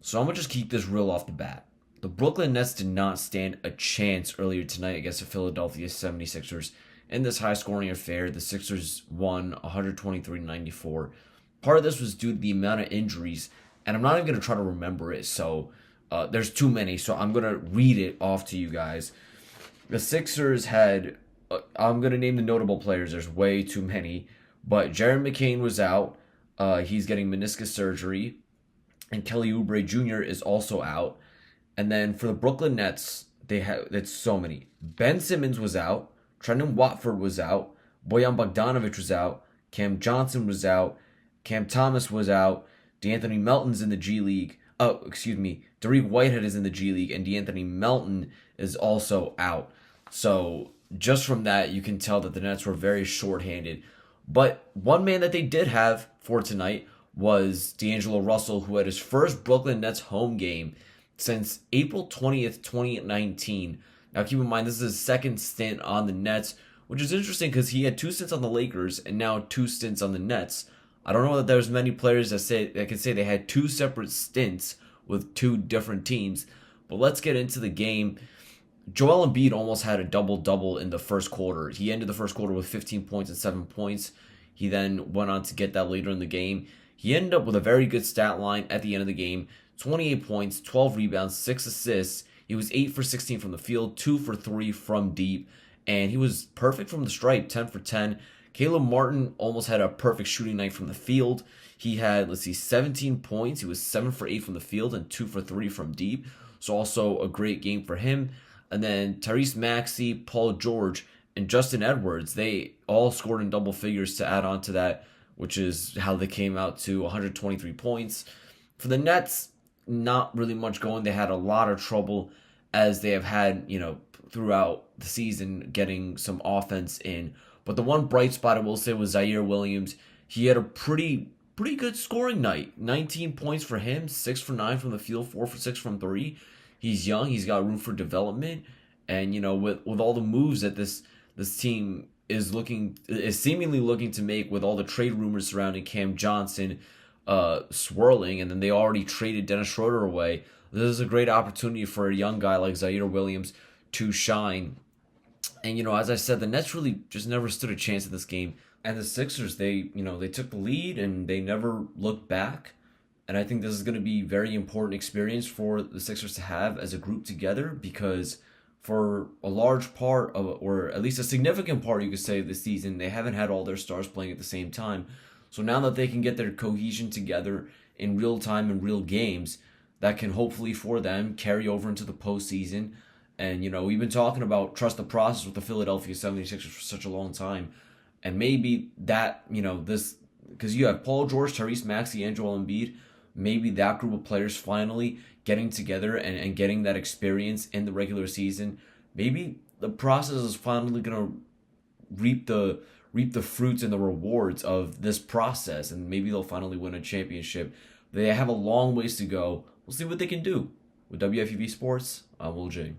So I'm going to just keep this real off the bat. The Brooklyn Nets did not stand a chance earlier tonight against the Philadelphia 76ers in this high-scoring affair. The Sixers won 123-94. Part of this was due to the amount of injuries, and I'm not even going to try to remember it, so there's too many, so I'm going to read it off to you guys. The Sixers had, I'm going to name the notable players, there's way too many, but Jared McCain was out. He's getting meniscus surgery, and Kelly Oubre Jr. is also out. And then for the Brooklyn Nets, it's so many. Ben Simmons was out. Trendon Watford was out. Bojan Bogdanovic was out. Cam Johnson was out. Cam Thomas was out. DeAnthony Melton's in the G League. Dariq Whitehead is in the G League, and DeAnthony Melton is also out. So just from that, you can tell that the Nets were very shorthanded. But one man that they did have for tonight was D'Angelo Russell, who had his first Brooklyn Nets home game since April 20th, 2019. Now keep in mind, this is his second stint on the Nets, which is interesting because he had 2 stints on the Lakers and now 2 stints on the Nets. I don't know that there's many players that can say they had 2 separate stints with 2 different teams. But let's get into the game. Joel Embiid almost had a double-double in the first quarter. He ended the first quarter with 15 points and 7 points. He then went on to get that later in the game. He ended up with a very good stat line at the end of the game. 28 points, 12 rebounds, 6 assists. He was 8 for 16 from the field, 2 for 3 from deep. And he was perfect from the stripe, 10 for 10. Caleb Martin almost had a perfect shooting night from the field. He had, 17 points. He was 7 for 8 from the field and 2 for 3 from deep. So also a great game for him. And then Tyrese Maxey, Paul George, and Justin Edwards, they all scored in double figures to add on to that, which is how they came out to 123 points. For the Nets, not really much going. They had a lot of trouble as they have had, throughout the season getting some offense in. But the one bright spot I will say was Ziaire Williams. He had a pretty good scoring night. 19 points for him, 6 for 9 from the field, 4 for 6 from 3. He's young. He's got room for development. And, with all the moves that this team is seemingly looking to make, with all the trade rumors surrounding Cam Johnson swirling, and then they already traded Dennis Schroeder away, this is a great opportunity for a young guy like Ziaire Williams to shine. And, as I said, the Nets really just never stood a chance in this game. And the Sixers, they took the lead and they never looked back. And I think this is going to be a very important experience for the Sixers to have as a group together, because for a large part of, or at least a significant part, you could say, of the season, they haven't had all their stars playing at the same time. So now that they can get their cohesion together in real time and real games, that can hopefully for them carry over into the postseason. And, we've been talking about trust the process with the Philadelphia 76ers for such a long time. And maybe that, this, because you have Paul George, Tyrese Maxey, and Joel Embiid, maybe that group of players finally getting together and getting that experience in the regular season. Maybe the process is finally going to reap the fruits and the rewards of this process, and maybe they'll finally win a championship. They have a long ways to go. We'll see what they can do. With WFUV Sports, I'm Will J.